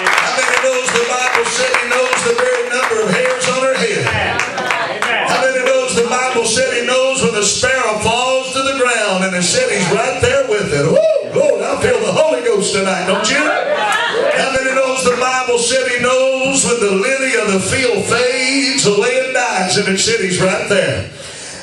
How many knows the Bible said He knows the very number of hairs on her head? How many knows the Bible said He knows when the sparrow falls to the ground, and it said He's right there with it? Woo! Lord, I feel the Holy Ghost tonight, don't you? How many knows the Bible said He knows when the lily of the field fades away and dies, and it said He's right there?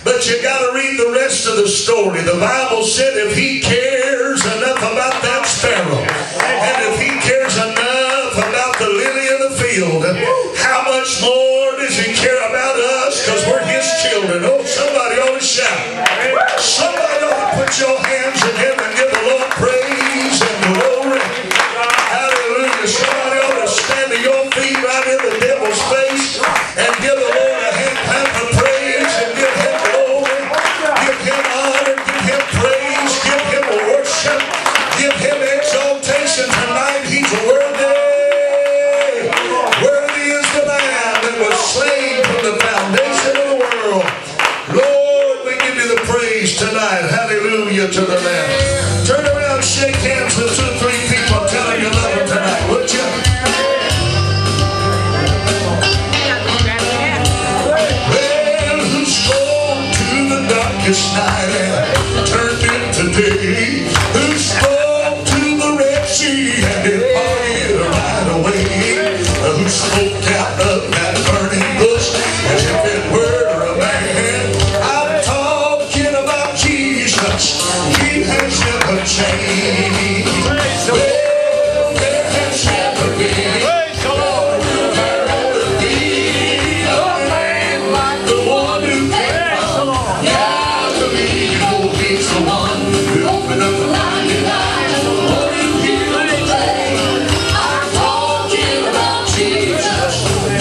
But you got to read the rest of the story. The Bible said if He cares enough about that sparrow, and if He cares enough about the lily of the field, how much more does He care about us, because we're His children? Oh, somebody ought to shout. Somebody ought to put your hands in heaven and give the Lord praise and glory. Hallelujah. Somebody ought to stand to your feet right in the devil's face and give the Lord a hand clap of praise and give Him glory, give Him honor, give Him praise, give Him worship, give Him exaltation tonight. He's worthy. Worthy is the Lamb that was slain from the foundation of the world. Lord, we give You the praise tonight. Hallelujah to the Lamb. Turn around, shake hands with 2 or 3 people, tell them you love them tonight, would you? Well, who spoke to the darkest night and turned into day? Who spoke to the Red Sea and it parted right away? Who spoke out of that burning bush as if it were a man? I'm talking about Jesus. He has never changed. Well, there has never been, nor will there ever be a man like the one who came from Galilee. Oh, He's the one who opened up the blinded eyes, the one who healed the lame. I'm talking about Jesus.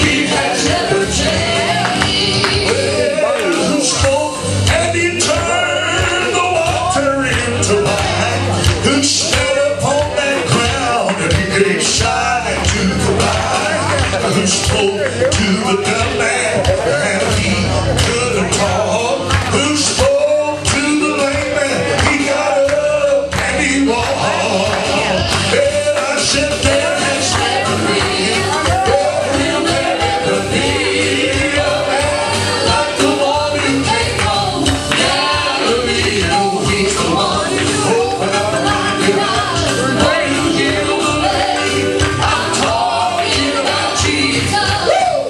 He has never changed. Well, who spoke and He turned the water into wine? Who stood upon that ground and He gave sight to the blind? Who spoke to the dumb man and he couldn't talk? Who spoke to the lame man? He got up and he walked. And I said there has never been, nor will there ever be a man like the one who came from Galilee. Oh, He's the one who opened up the blinded eyes, the one who healed the lame. I'm talking about Jesus.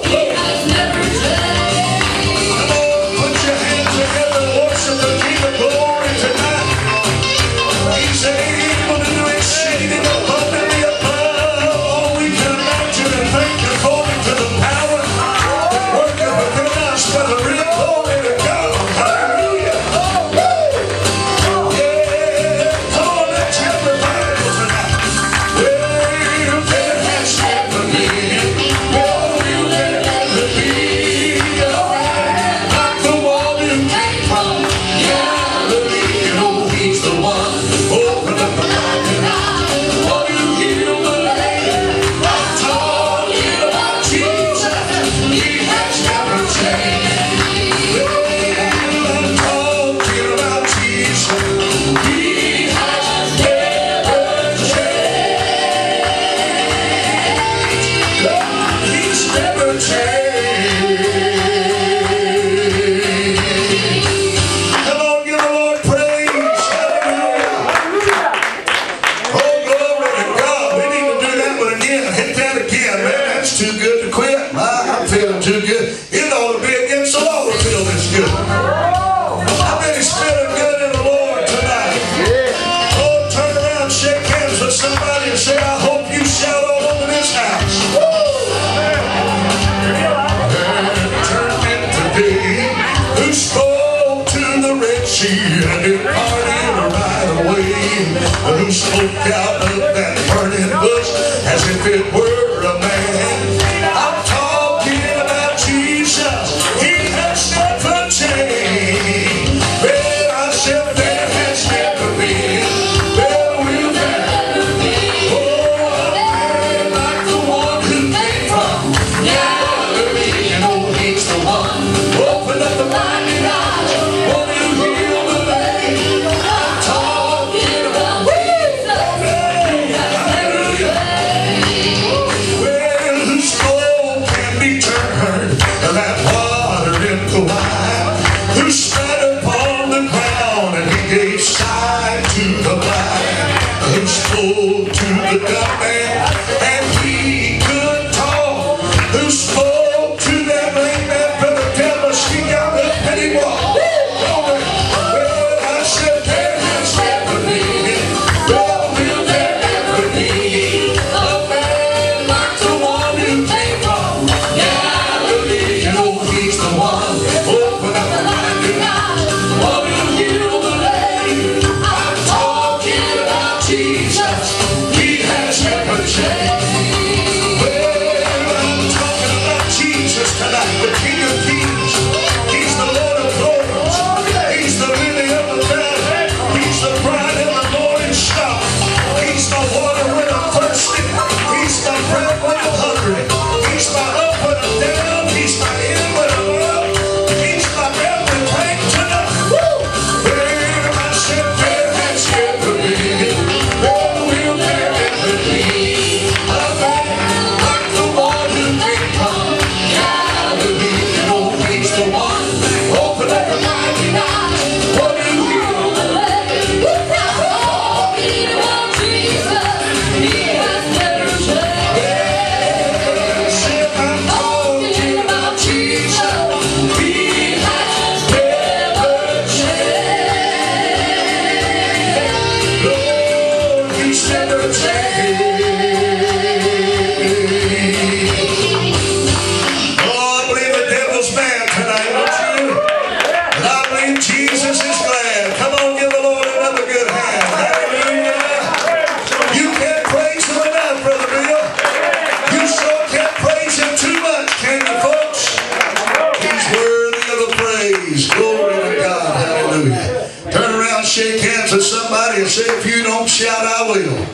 He has never changed. Come on, put your hands together and worship the King of Glory tonight. He's able to do exceeding abundantly above all we can imagine and think, according to the power that worketh within us by the real glory to God. Hallelujah. Yeah, come on, let's have revival tonight. Well, there has never been, nor will there ever be a man like the one who came from Galilee. Oh, He's the one who opened up the blinded eyes, the one who healed the lame. I'm talking about Jesus. He has never changed. I'm talking about Jesus. He has never changed. He's never changed. Come on, give the Lord praise. Hallelujah. Oh, glory to God. We need to do that one again. Hit that again, man. That's too good to quit. I'm feeling too good. It ought to be again, so I will feel this good. How many's feeling good in the Lord tonight? Oh, turn around, shake hands with somebody and say, I hope you shout all over this house. Turned into day. Who spoke to the Red Sea and it parted right away? Who spoke out of that burning bush as if it were a man? I'm talking about Jesus. He has never changed. Well, I said there has never been, there will never be. Oh, a man like the one who came from Galilee. Oh, He's the one who opened up the blinded eyes, one who healed the lame. I'm talking about Jesus. He has never changed. shake hands with somebody and say, if you don't shout, I will.